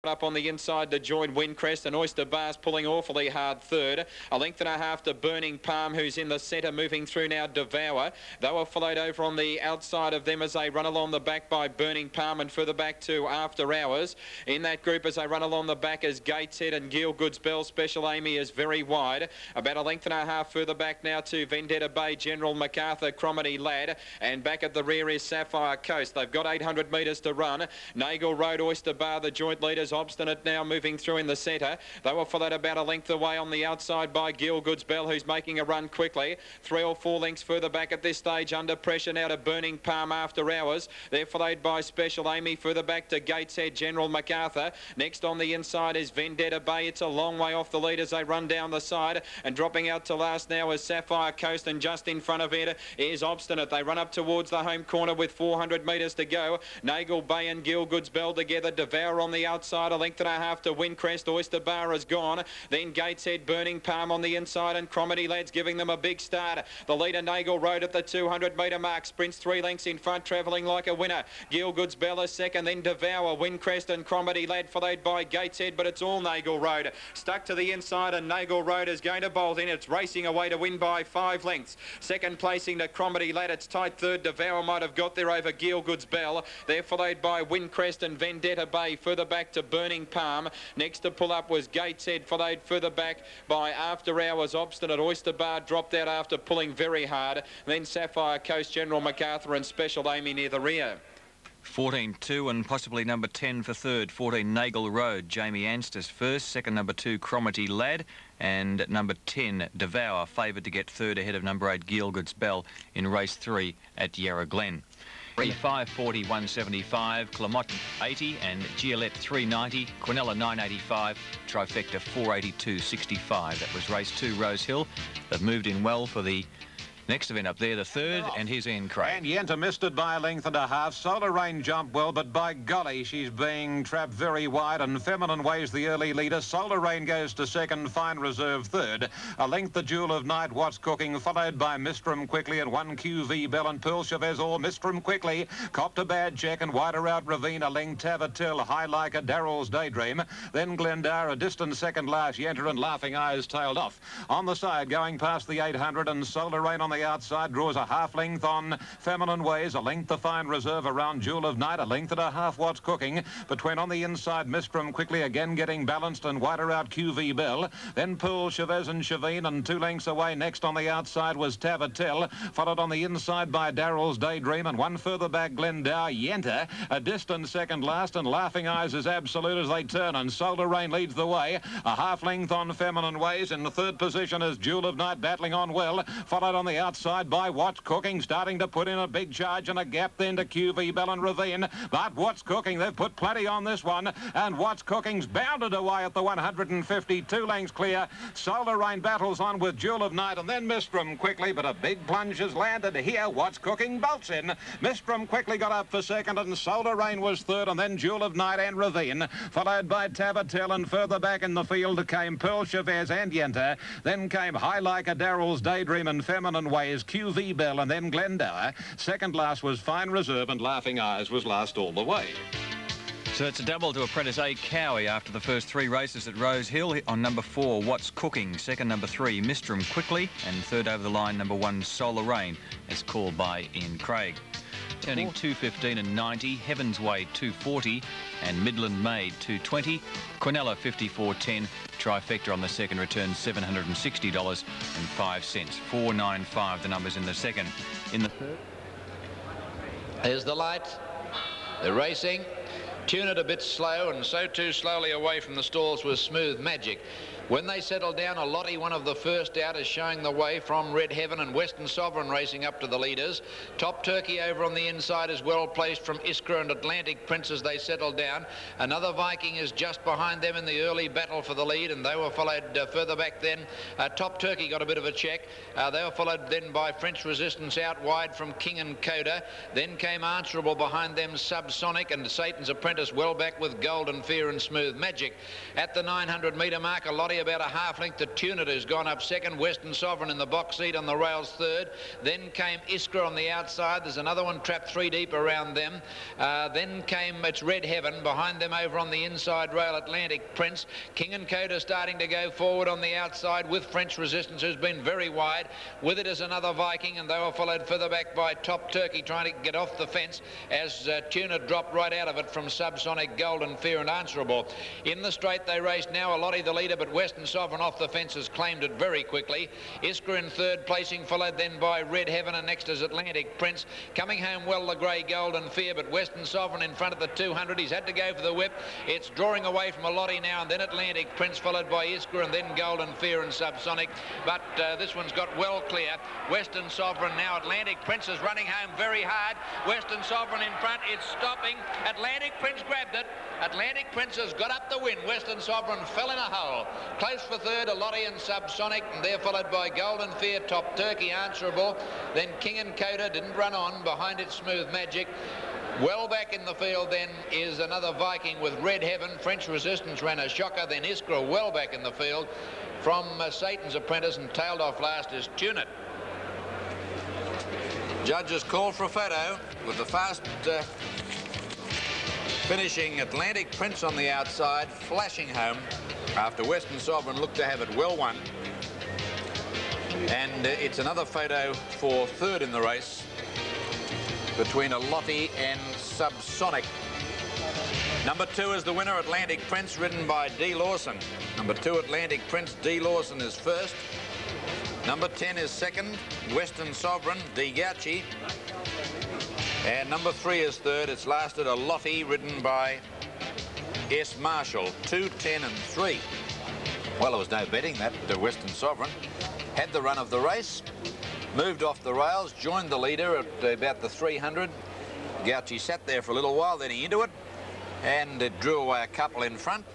Up on the inside to join Windcrest, and Oyster Bar's pulling awfully hard third. A length and a half to Burning Palm, who's in the centre, moving through now Devour. They were followed over on the outside of them as they run along the back by Burning Palm, and further back to After Hours. In that group as they run along the back is Gateshead and Gielgud's Bell. Special Amy is very wide. About a length and a half further back now to Vendetta Bay, General MacArthur, Cromedy Lad, and back at the rear is Sapphire Coast. They've got 800 metres to run. Nagle Road, Oyster Bar, the joint leaders. Obstinate now moving through in the centre. They were followed about a length away on the outside by Gielgud's Bell, who's making a run quickly. 3 or 4 lengths further back at this stage, under pressure now to Burning Palm After Hours. They're followed by Special Amy, further back to Gateshead, General MacArthur. Next on the inside is Vendetta Bay. It's a long way off the lead as they run down the side, and dropping out to last now is Sapphire Coast, and just in front of it is Obstinate. They run up towards the home corner with 400 metres to go. Nagle Bay and Gielgud's Bell together. Devour on the outside, a length and a half to Windcrest. Oyster Bar is gone. Then Gateshead, Burning Palm on the inside, and Cromedy Lads giving them a big start. The leader Nagle Road at the 200 metre mark, sprints 3 lengths in front, travelling like a winner. Gielgud's Bell is second, then Devour, Windcrest and Cromedy Lad followed by Gateshead, but it's all Nagle Road. Stuck to the inside, and Nagle Road is going to bolt in. It's racing away to win by 5 lengths. Second placing to Cromedy Lad. It's tight third. Devour might have got there over Gielgud's Bell. They're followed by Windcrest and Vendetta Bay, further back to Burning Palm. Next to pull up was Gateshead, followed further back by After Hours. Obstinate. Oyster Bar dropped out after pulling very hard. Then Sapphire Coast, General MacArthur and Special Amy near the rear. 14-2 and possibly number 10 for third. 14 Nagle Road, Jamie Anstis first. Second, number 2 Cromedy Lad, and number 10 Devour, favoured to get third ahead of number 8 Gielgud's Bell in race 3 at Yarra Glen. 540, 175, Clamott 80, and Gillette 390, Quinella 985, Trifecta 482.65. That was race 2, Rose Hill. They've moved in well for the next event up there, the third, and here's Ian Craig. And Yenta missed it by a length and a half. Solar Rain jumped well, but by golly, she's being trapped very wide, and Feminine Way's the early leader. Solar Rain goes to second, Fine Reserve third. A length the Jewel of Night, What's Cooking, followed by Mistrum Quickly and 1 QV Bell and Pearl Chavez all. Mistrum Quickly, copped a bad check, and wider out Ravine, a length Tavatil, High Like a Darrell's Daydream. Then Glendar, a distant second last, Yenta and Laughing Eyes tailed off. On the side, going past the 800, and Solar Rain on the outside draws a half length on Feminine Ways, a length the Fine Reserve around Jewel of Night, a length and a half What's Cooking. Between on the inside, Mistrum Quickly again getting balanced, and wider out QV Bell. Then Pearl Chavez and Chavine, and 2 lengths away next on the outside was Tavatil, followed on the inside by Darrell's Daydream, and 1 further back Glendow, Yenta, a distant second last, and Laughing Eyes is absolute as they turn, and Solar Rain leads the way. A half length on Feminine Ways. In the third position is Jewel of Night battling on well, followed on the outside by What's Cooking, starting to put in a big charge, and a gap then to QV Bell and Ravine. But What's Cooking, they've put plenty on this one, and What's Cooking's bounded away at the 150, 2 lengths clear. Solar Rain battles on with Jewel of Night, and then Mistrum Quickly, but a big plunge has landed here. What's Cooking bolts in. Mistrum Quickly got up for second, and Solar Rain was third, and then Jewel of Night and Ravine, followed by Tavatil, and further back in the field came Pearl Chavez and Yenta. Then came High Like a Darrell's Daydream and Feminine Ways, QV Bell, and then Glendower. Second last was Fine Reserve, and Laughing Eyes was last all the way. So it's a double to Apprentice A. Cowie after the first 3 races at Rose Hill. On number 4, What's Cooking. Second, number 3, Mistrum Quickly. And third over the line, number 1, Solar Rain, as called by Ian Craig. Turning 215 and 90, Heaven's Way 240, and Midland Maid 220, Quinella 54.10, Trifecta on the second return $760.05. 495 the numbers in the second. In the third, there's the light. They're racing. Tune it a bit slow, and so too slowly away from the stalls was Smooth Magic. When they settle down, a Lottie, one of the first out, is showing the way from Red Heaven, and Western Sovereign racing up to the leaders. Top Turkey over on the inside is well placed from Iskra and Atlantic Prince as they settle down. Another Viking is just behind them in the early battle for the lead, and they were followed further back then. Top Turkey got a bit of a check. They were followed then by French Resistance out wide from King and Coda. Then came Answerable behind them, Subsonic, and Satan's Apprentice Apprentice well back with Golden Fear and Smooth Magic. At the 900-metre mark, a Lottie about a half length to Tune It, who's gone up second. Western Sovereign in the box seat on the rails third. Then came Iskra on the outside. There's another one trapped 3 deep around them. Then came It's Red Heaven. Behind them over on the inside rail, Atlantic Prince. King and Coda starting to go forward on the outside with French Resistance, who's been very wide. With it is another Viking, and they were followed further back by Top Turkey, trying to get off the fence as Tune It dropped right out of it from Subsonic, Golden Fear and Answerable. In the straight they raced now, a Lottie the leader, but Western Sovereign off the fence has claimed it very quickly. Iskra in third placing, followed then by Red Heaven, and next is Atlantic Prince. Coming home well, the grey Golden Fear, but Western Sovereign in front of the 200. He's had to go for the whip. It's drawing away from a Lottie now, and then Atlantic Prince, followed by Iskra, and then Golden Fear and Subsonic. But this one's got well clear. Western Sovereign now. Atlantic Prince is running home very hard. Western Sovereign in front. It's stopping. Atlantic Prince grabbed it. Atlantic Prince has got up the win. Western Sovereign fell in a hole. Close for third, a Lottie and Subsonic, and they're followed by Golden Fear, Top Turkey, Answerable. Then King and Coda didn't run on. Behind it, Smooth Magic. Well back in the field then is another Viking with Red Heaven. French Resistance ran a shocker. Then Iskra well back in the field from Satan's Apprentice, and tailed off last is Tune It. Judges call for a photo with the fast finishing Atlantic Prince on the outside, flashing home after Western Sovereign looked to have it well won. And it's another photo for third in the race between a Lottie and Subsonic. Number 2 is the winner, Atlantic Prince, ridden by D. Lawson. Number 2, Atlantic Prince, D. Lawson is first. Number 10 is second, Western Sovereign, D. Gauci. And number 3 is third. It's lasted a Lottie ridden by S. Marshall, 2, 10 and 3. Well, there was no betting that. The Western Sovereign had the run of the race, moved off the rails, joined the leader at about the 300. Gauci sat there for a little while, then he into it, and it drew away a couple in front.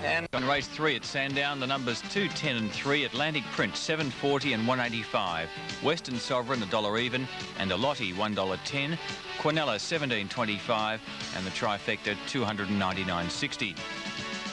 And on race 3 at Sandown, the numbers 2, 10 and 3, Atlantic Prince, 7.40 and 1.85. Western Sovereign, $1 even, and a Lottie, $1.10. Quinella, 17.25, and the trifecta, 299.60.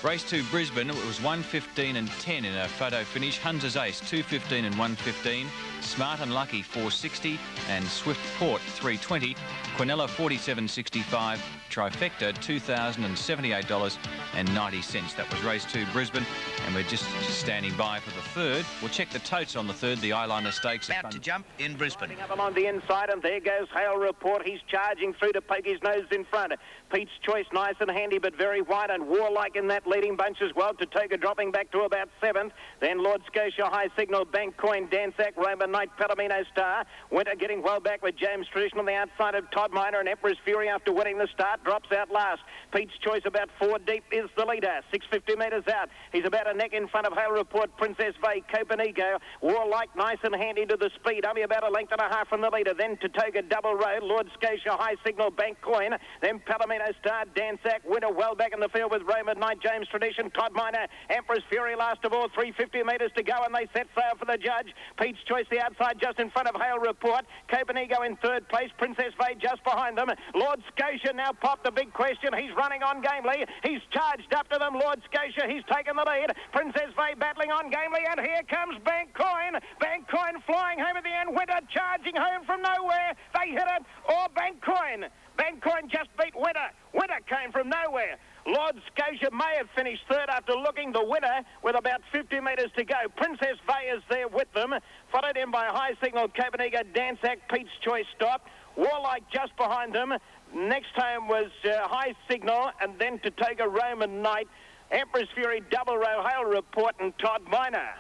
Race 2, Brisbane, it was 1.15 and 10 in a photo finish. Hunter's Ace, 2.15 and 1.15. Smart and Lucky, 4.60, and Swift Port, 3.20. Quinella, 47.65. Trifecta, $2,078.90. That was race 2, Brisbane, and we're just standing by for the third. We'll check the totes on the third. The Eyeliner Stakes about to jump in Brisbane. Up along the inside, and there goes Hale Report. He's charging through to poke his nose in front. Pete's Choice, nice and handy, but very wide, and Warlike in that leading bunch as well. Tatoga dropping back to about 7th. Then Lord Scotia, High Signal, Bank Coin, Dansack, Roman Knight, Palomino Star. Winter getting well back with James Tradition on the outside of Todd Minor, and Emperor's Fury after winning the start drops out last. Pete's Choice about 4 deep is the leader. 650 metres out. He's about a neck in front of Hale Report, Princess Bay, Copenhagen. Warlike nice and handy to the speed. Only about a length and a half from the leader. Then Tatoga Double Road, Lord Scotia, High Signal, Bank Coin. Then Palomino Star, Dansack. Winter well back in the field with Roman Knight, James Tradition, Todd Minor, Emperor's Fury last of all. 350 metres to go, and they set sail for the judge. Pete's Choice the outside just in front of Hale Report. Copenhagen in third place. Princess Bay just behind them. Lord Scotia now popped the big question. He's running on gamely. He's charged up to them. Lord Scotia, he's taken the lead. Princess Bay battling on gamely, and here comes Bank Coin. Bank Coin flying home at the end. Winter charging home from nowhere. They hit it. Or Bank Coin. Bank Coin just beat Winter. Winter came from nowhere. Lord Scotia may have finished third after looking the winner with about 50 metres to go. Princess Bay is there with them, followed in by High Signal, Copenhagen, Dansack, Pete's Choice stop. Warlike just behind them. Next home was High Signal, and then Tatoga Roman Knight, Emperor's Fury, Double Row, Hale Report, and Todd Minor.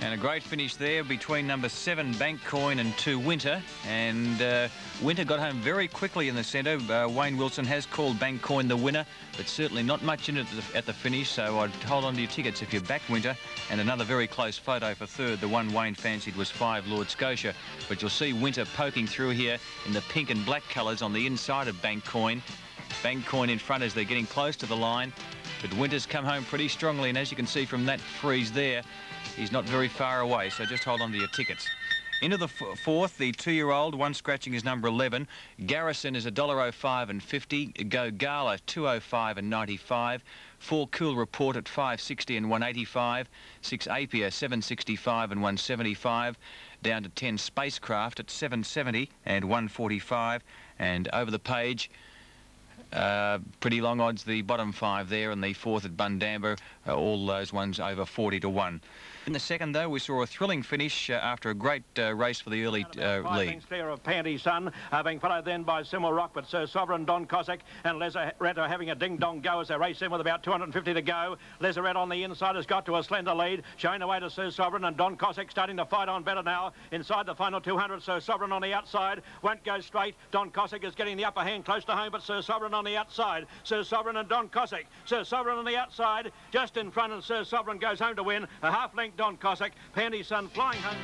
And a great finish there between number 7, Bank Coin, and 2, Winter. And Winter got home very quickly in the centre. Wayne Wilson has called Bank Coin the winner, but certainly not much in it at the finish, so I'd hold on to your tickets if you back Winter. And another very close photo for third. The one Wayne fancied was 5, Lord Scotia. But you'll see Winter poking through here in the pink and black colours on the inside of Bank Coin. Bank Coin in front as they're getting close to the line. But Winter's come home pretty strongly, and as you can see from that freeze there, he's not very far away, so just hold on to your tickets. Into the fourth, the 2-year-old, one scratching is number 11. Garrison is $1.05 and 50. Go Gala, $2.05 and 95. 4 Cool Report at $5.60 and 185. 6 Apia, $7.65 and 175. Down to 10 Spacecraft at $7.70 and 145. And over the page, pretty long odds, the bottom 5 there, and the fourth at Bundamba, all those ones over 40 to 1. In the second, though, we saw a thrilling finish after a great race for the early lead. Clear of Panty Sun, being followed then by Simul Rock, but Sir Sovereign, Don Cossack and Lazaretto having a ding-dong go as they race in with about 250 to go. Lazaretto on the inside has got to a slender lead, showing the way to Sir Sovereign, and Don Cossack starting to fight on better now. Inside the final 200, Sir Sovereign on the outside, won't go straight. Don Cossack is getting the upper hand close to home, but Sir Sovereign on the outside. Sir Sovereign and Don Cossack. Sir Sovereign on the outside, just in front, and Sir Sovereign goes home to win. A half-length Don Cossack, Panty Sun flying home.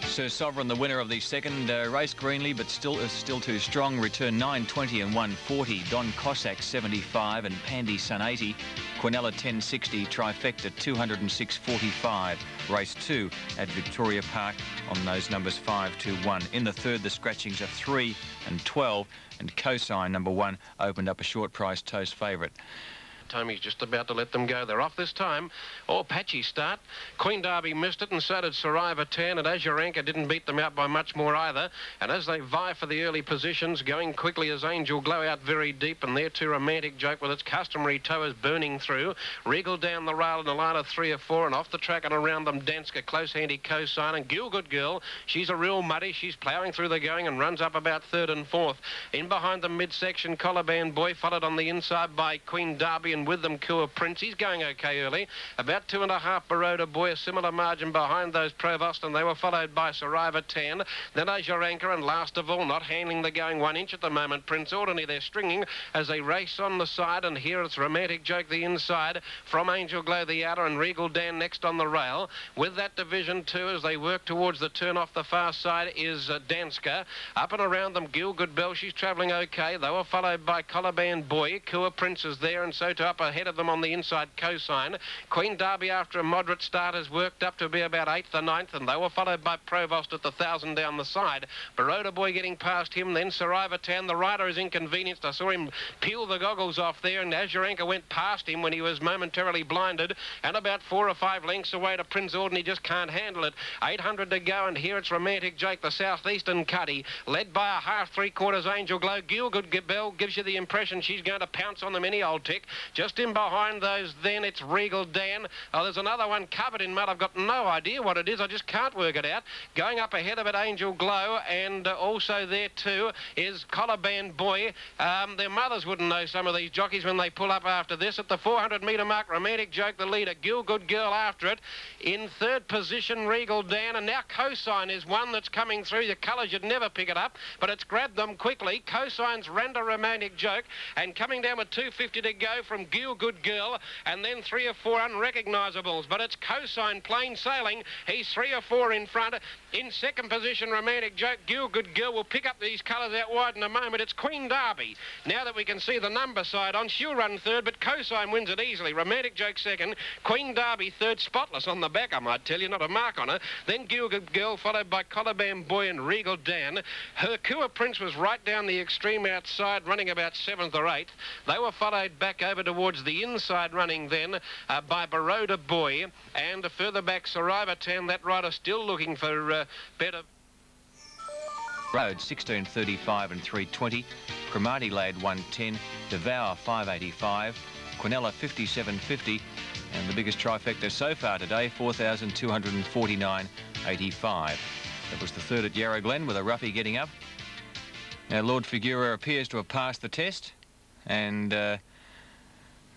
Sir Sovereign, the winner of the second race, greenly, but still too strong. Return 9.20 and 140. Don Cossack 75 and Panty Sun 80. Quinella 10.60. Trifecta 206.45. Race 2 at Victoria Park on those numbers 5 to 1. In the third, the scratchings are 3 and 12, and Cosine number 1 opened up a short price toast favourite. He's just about to let them go. They're off this time. Oh, patchy start. Queen Derby missed it, and so did Saraiva Tan, and Azuranka didn't beat them out by much more either. And as they vie for the early positions, going quickly as Angel Glow out very deep, and there too Romantic Joke with its customary towers burning through. Regal down the rail in a line of 3 or 4, and off the track and around them Danska, close handy Cosine, and Gilgood Girl. She's a real muddy. She's ploughing through the going and runs up about 3rd and 4th. In behind the midsection, Collar Band Boy, followed on the inside by Queen Derby, and with them Kua Prince. He's going okay early. About 2.5 Baroda Boy, a similar margin behind those Provost, and they were followed by Saraiva Tan, then Azuranka, and last of all, not handling the going 1 inch at the moment, Prince Ordinary. They're stringing as they race on the side, and here it's Romantic Joke the inside, from Angel Glow the outer, and Regal Dan next on the rail. With that division 2, as they work towards the turn off the far side, is Danska. Up and around them, Gilgood Bell, she's travelling okay. They were followed by Collar Band Boy. Kua Prince is there, and so to up ahead of them on the inside, Cosine. Queen Derby, after a moderate start, has worked up to be about 8th or 9th, and they were followed by Provost at the 1,000 down the side. Baroda Boy getting past him, then Saraiva Tan. The rider is inconvenienced. I saw him peel the goggles off there, and Azuranka went past him when he was momentarily blinded, and about 4 or 5 lengths away to Prince Ordinary. Just can't handle it. 800 to go, and here it's Romantic Joke, the southeastern cutty, led by a half 3/4 Angel Glow. Gilgood Bell gives you the impression she's going to pounce on them any old tick. Just in behind those then, it's Regal Dan. Oh, there's another one covered in mud. I've got no idea what it is. I just can't work it out. Going up ahead of it, Angel Glow, and also there too is Collar Band Boy. Their mothers wouldn't know some of these jockeys when they pull up after this. At the 400-metre mark, Romantic Joke the leader. Gilgood Girl after it. In third position, Regal Dan, and now Cosine is one that's coming through. The colours, you'd never pick it up, but it's grabbed them quickly. Cosine's Randa Romantic Joke, and coming down with 250 to go from Gilgood Girl, and then 3 or 4 unrecognisables, but it's Cosine plain sailing. He's 3 or 4 in front. In second position, Romantic Joke. Gilgood Girl will pick up these colours out wide in a moment. It's Queen Derby. Now that we can see the number side on, she'll run third, but Cosine wins it easily. Romantic Joke second, Queen Derby third, spotless on the back, I might tell you, not a mark on her. Then Gilgood Girl, followed by Collar Band Boy and Regal Dan. Kua Prince was right down the extreme outside, running about 7th or 8th. They were followed back over towards the inside, running then by Baroda Boy, and further back Saraiva Tan. That rider still looking for better. Road 16.35 and 3.20. Cromartie Lad 110. Devour 5.85. Quinella 57.50. And the biggest trifecta so far today, 4,249.85. That was the third at Yarra Glen with a roughie getting up. Now Lord Figura appears to have passed the test, and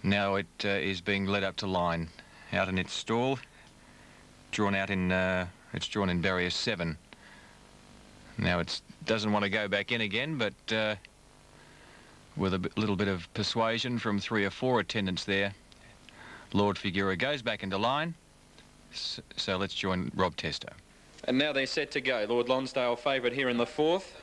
now it is being led up to line out in its stall, drawn out in it's drawn in barrier 7. Now it doesn't want to go back in again, but with a little bit of persuasion from 3 or 4 attendants there, Lord Figura goes back into line. So let's join Rob Testo. And now they're set to go. Lord Lonsdale favourite here in the 4th.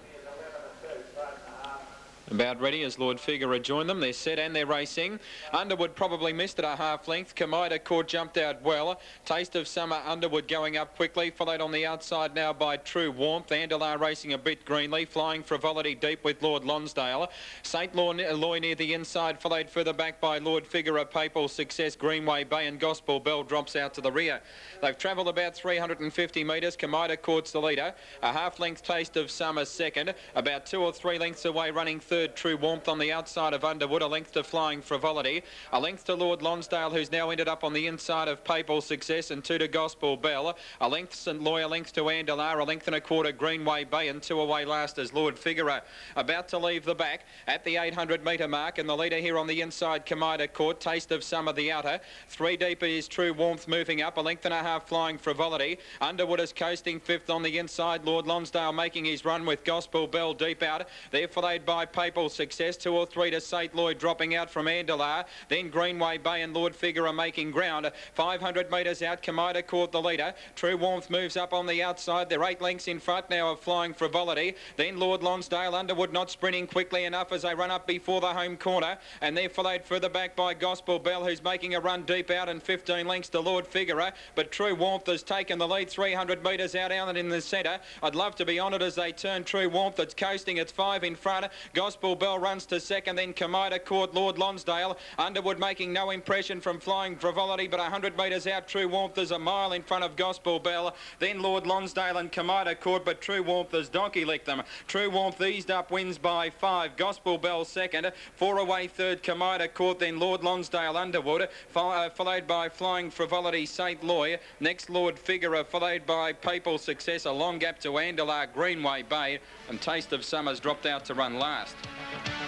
About ready as Lord Figaro joined them. They're set and they're racing. Underwood probably missed it a half length. Kamida Court jumped out well. Taste of Summer, Underwood going up quickly. Followed on the outside now by True Warmth. Andelar racing a bit greenly. Flying Frivolity deep with Lord Lonsdale. St. Loy near the inside. Followed further back by Lord Figaro, Papal Success, Greenway Bay and Gospel Bell drops out to the rear. They've travelled about 350 metres. Kamida Court's the leader. A half length Taste of Summer second. About 2 or 3 lengths away running third. True Warmth on the outside of Underwood, a length to Flying Frivolity, a length to Lord Lonsdale, who's now ended up on the inside of Papal Success, and 2 to Gospel Bell, a length St. Loy, a length to Andelar, a length and a quarter Greenway Bay, and 2 away last as Lord Figaro. About to leave the back at the 800 metre mark, and the leader here on the inside, Kamida Court, Taste of Summer the outer. 3 deep is True Warmth moving up, a length and a half Flying Frivolity. Underwood is coasting 5th on the inside, Lord Lonsdale making his run with Gospel Bell deep out. They're followed by Papal Success, 2 or 3 to St. Loy dropping out from Andelar. Then Greenway Bay and Lord Figaro making ground. 500 metres out, Kamida Court the leader. True Warmth moves up on the outside. They're 8 lengths in front now of Flying Frivolity. Then Lord Lonsdale, Underwood not sprinting quickly enough as they run up before the home corner. And they're followed further back by Gospel Bell, who's making a run deep out, and 15 lengths to Lord Figaro. But True Warmth has taken the lead 300 metres out in the centre. I'd love to be on it as they turn True Warmth. It's coasting. It's 5 in front. Gospel Bell runs to second, then Kamida Court, Lord Lonsdale. Underwood making no impression from Flying Frivolity, but 100 metres out, True Warmth is a mile in front of Gospel Bell. Then Lord Lonsdale and Kamida Court, but True Warmth has donkey licked them. True Warmth eased up, wins by 5. Gospel Bell second. 4 away third, Kamida Court, then Lord Lonsdale, Underwood, followed by Flying Frivolity, St. Loy. Next Lord Figaro, followed by Papal Success, a long gap to Andelar, Greenway Bay, and Taste of Summer's dropped out to run last.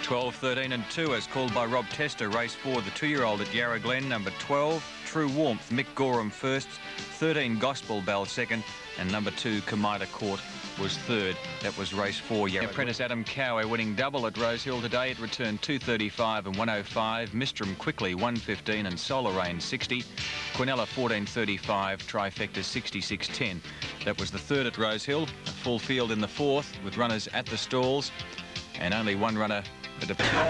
12, 13 and 2 as called by Rob Tester. Race 4, the 2-year-old at Yarra Glen. Number 12, True Warmth, Mick Gorham first. 13, Gospel Bell second. And number 2, Kamida Court was third. That was race 4. Yarra Apprentice Adam Cowie winning double at Rosehill today. It returned 2:35 and 1:05. Mistram quickly 1:15 and Solar Rain 60. Quinella 14:35. Trifecta 66:10. That was the third at Rosehill. A full field in the fourth with runners at the stalls and only one runner.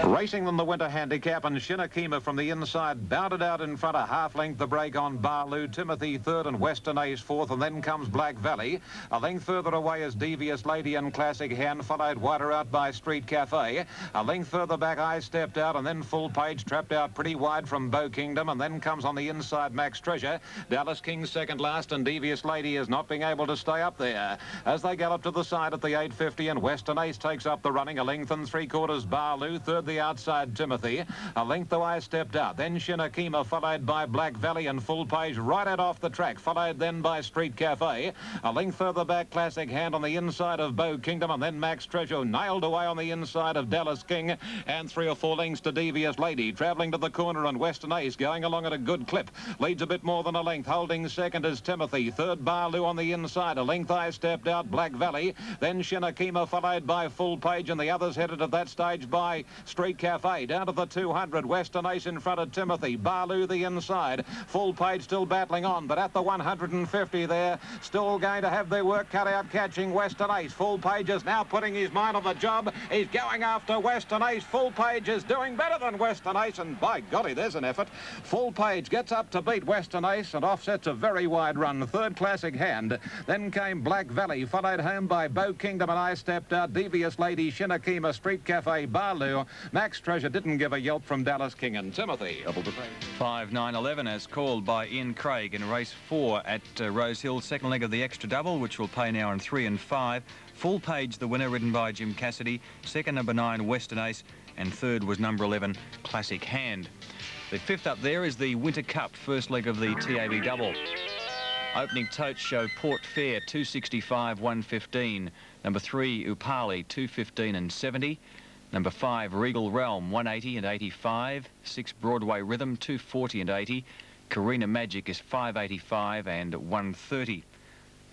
Racing them the winter handicap, and Shinakima from the inside bounded out in front, a half length the break on Barloo. Timothy third and Western Ace fourth, and then comes Black Valley. A length further away is Devious Lady and Classic Hand, followed wider out by Street Cafe. A length further back I Stepped Out, and then Full Page trapped out pretty wide from Bow Kingdom, and then comes on the inside Max Treasure. Dallas King second last, and Devious Lady is not being able to stay up there. As they gallop to the side at the 850, and Western Ace takes up the running, a length and 3/4 Barloo. Third the outside Timothy. A length though I Stepped Out. Then Shinakima followed by Black Valley and Full Page right out off the track. Followed then by Street Cafe. A length further back Classic Hand on the inside of Bow Kingdom, and then Max Treasure nailed away on the inside of Dallas King, and 3 or 4 lengths to Devious Lady. Travelling to the corner, and Western Ace going along at a good clip. Leads a bit more than a length. Holding second is Timothy. Third Barloo on the inside. A length I Stepped Out. Black Valley. Then Shinakima followed by Full Page, and the others headed at that stage by Street Cafe. Down to the 200. Western Ace in front of Timothy. Barloo the inside. Full Page still battling on, but at the 150 there, still going to have their work cut out catching Western Ace. Full Page is now putting his mind on the job. He's going after Western Ace. Full Page is doing better than Western Ace, and by golly, there's an effort. Full Page gets up to beat Western Ace and offsets a very wide run. Third Classic Hand. Then came Black Valley, followed home by Bow Kingdom and I Stepped Out. Devious Lady, Shinakima, Street Cafe, Barloo. Max Treasure didn't give a yelp from Dallas King and Timothy. 5, 9, 11 as called by Ian Craig in race 4 at Rosehill. Second leg of the extra double, which will pay now on 3 and 5. Full Page, the winner, ridden by Jim Cassidy. Second, number 9, Western Ace. And third was number 11, Classic Hand. The fifth up there is the Winter Cup, first leg of the TAB double. Opening totes show Port Fair, 265, 115. Number 3, Upali, 215 and 70. Number 5, Regal Realm, 180 and 85. 6, Broadway Rhythm, 240 and 80. Carina Magic is 585 and 130.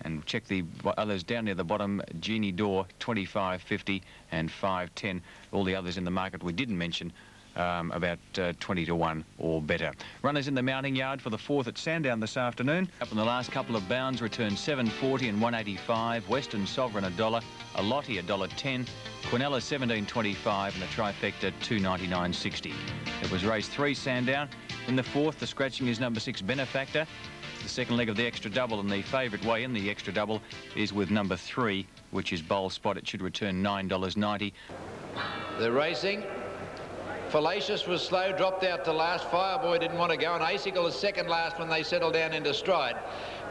And check the others down near the bottom. Genie Door, 25.50 and 5.10. All the others in the market we didn't mention, about 20 to 1 or better. Runners in the mounting yard for the 4th at Sandown this afternoon. Up in the last couple of bounds, returned 7.40 and 185. Western Sovereign $1. A Lottie $1.10. Quinella 17.25 and the trifecta 2.99.60. It was race 3, Sandown. In the 4th, the scratching is number 6, Benefactor. The second leg of the extra double, and the favourite way in the extra double is with number 3, which is Bold Spot. It should return $9.90. They're racing. Fallacious was slow, dropped out to last. Fireboy didn't want to go, and Icicle is second last when they settle down into stride.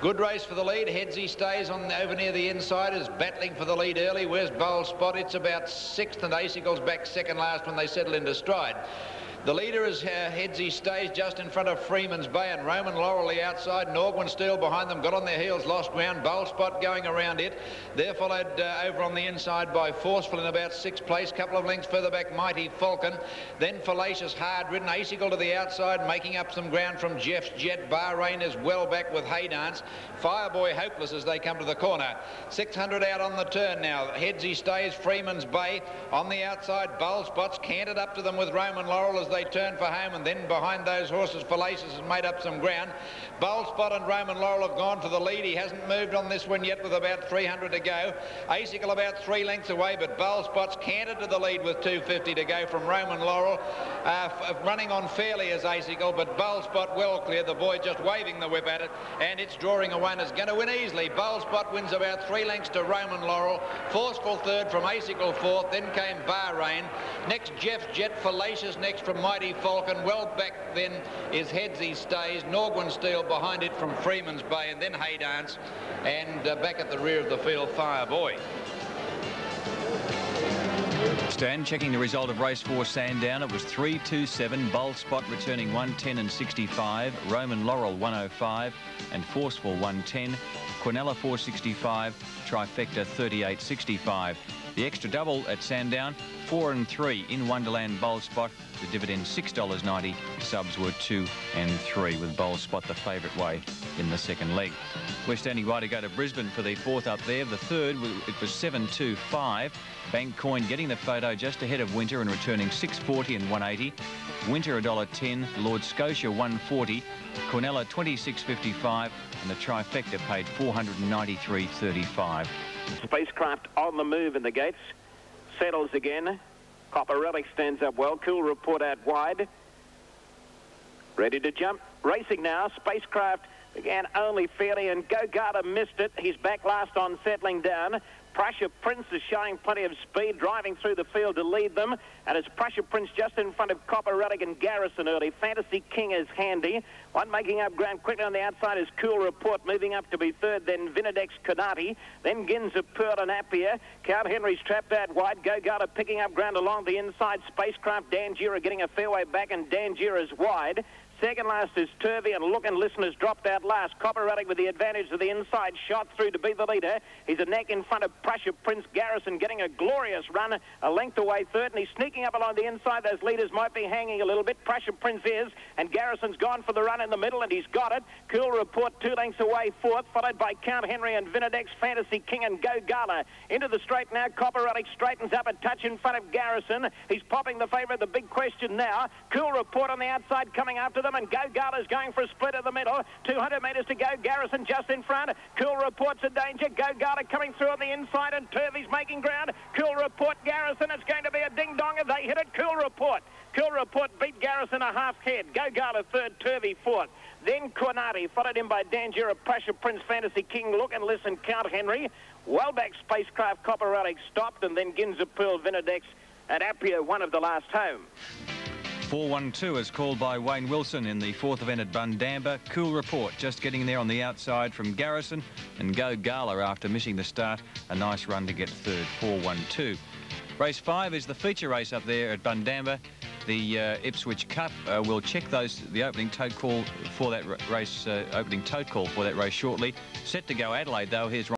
Good race for the lead. Headsy stays on over near the inside, is battling for the lead early. Where's Bold Spot? It's about 6th, and Icicle's back second last when they settle into stride. The leader is Headsy stays just in front of Freeman's Bay, and Roman Laurel the outside. Norgwin Steel behind them, got on their heels, lost ground. Bold Spot going around it. They're followed over on the inside by Forceful in about 6th place. Couple of lengths further back, Mighty Falcon. Then Fallacious, hard ridden. Icicle to the outside, making up some ground from Jeff's Jet. Bahrain is well back with Haydance. Fireboy hopeless as they come to the corner. 600 out on the turn now. Headsy stays, Freeman's Bay on the outside. Bold Spot's cantered up to them with Roman Laurel as they turn for home, and then behind those horses Fallacious has made up some ground. Bold Spot and Roman Laurel have gone for the lead. He hasn't moved on this one yet with about 300 to go. Icicle about 3 lengths away, but Bold Spot's cantered to the lead with 250 to go from Roman Laurel. Running on fairly as Icicle, but Bold Spot well clear. The boy just waving the whip at it, and it's drawing away and is going to win easily. Bold Spot wins about 3 lengths to Roman Laurel. Forceful third from Icicle fourth. Then came Bahrain. Next Jeff's Jet. Fallacious next from Mighty Falcon. Well back then is Headsy Stays. Norgwin Steel behind it from Freeman's Bay, and then Haydance, and back at the rear of the field, Fireboy. Stan checking the result of race 4, Sandown. It was 3.27. Bold Spot returning 110 and 65. Roman Laurel 105 and Forceful 110. Quinella 465. Trifecta 38.65. The extra double at Sandown, 4 and 3 in Wonderland Bold Spot. The dividend $6.90. Subs were 2 and 3 with Bold Spot the favourite way in the second leg. We're standing by to go to Brisbane for the 4th up there. The 3rd, it was 7.25. Bank Coin getting the photo just ahead of Winter and returning $6.40 and $1.80. Winter $1.10. Lord Scotia $1.40. Quinella $26.55, and the trifecta paid $493.35. Spacecraft on the move in the gates. Settles again. Copper Relic stands up well. Cool Report out wide. Ready to jump. Racing now. Spacecraft began only fairly, and Go Garda missed it. He's back last on settling down. Prussia Prince is showing plenty of speed, driving through the field to lead them. And it's Prussia Prince just in front of Copper Relic and Garrison early. Fantasy King is handy. One making up ground quickly on the outside is Cool Report, moving up to be 3rd. Then Vinadex Konati. Then Ginza Pearl and Appiah. Count Henry's trapped out wide. Go Garda picking up ground along the inside. Spacecraft, Dangira getting a fair way back, and Dangira's wide. Second last is Turvey, and Look and Listen has dropped out last. Copper Relic with the advantage of the inside, shot through to be the leader. He's a neck in front of Prussia Prince. Garrison getting a glorious run, a length away 3rd, and he's sneaking up along the inside. Those leaders might be hanging a little bit. Prussia Prince is, and Garrison's gone for the run in the middle, and he's got it. Cool Report 2 lengths away 4th, followed by Count Henry and Vinadex, Fantasy King and Go Gala. Into the straight now. Copper Relic straightens up a touch in front of Garrison. He's popping the favourite. The big question now. Cool Report on the outside coming after them, and Go Gala's going for a split in the middle. 200 metres to go. Garrison just in front. Cool Report's a danger. Go Gala coming through on the inside, and Turvey's making ground. Cool Report, Garrison. It's going to be a ding-dong if they hit it. Cool Report. Cool Report beat Garrison a half head. Go Gala 3rd, Turvey 4th. Then Konati, followed in by Dangira, Prussia Prince, Fantasy King, Look and Listen, Count Henry. Well back Spacecraft, Copper Relic stopped, and then Ginza Pearl, Vinadex, and Appiah, one of the last home. 4.12 is called by Wayne Wilson in the 4th event at Bundamba. Cool Report just getting there on the outside from Garrison, and Go Gala after missing the start. A nice run to get 3rd, 4.12. Race 5 is the feature race up there at Bundamba. The Ipswich Cup. We'll check the opening tote call for that race. Opening tote call for that race shortly. Set to go Adelaide though. Here's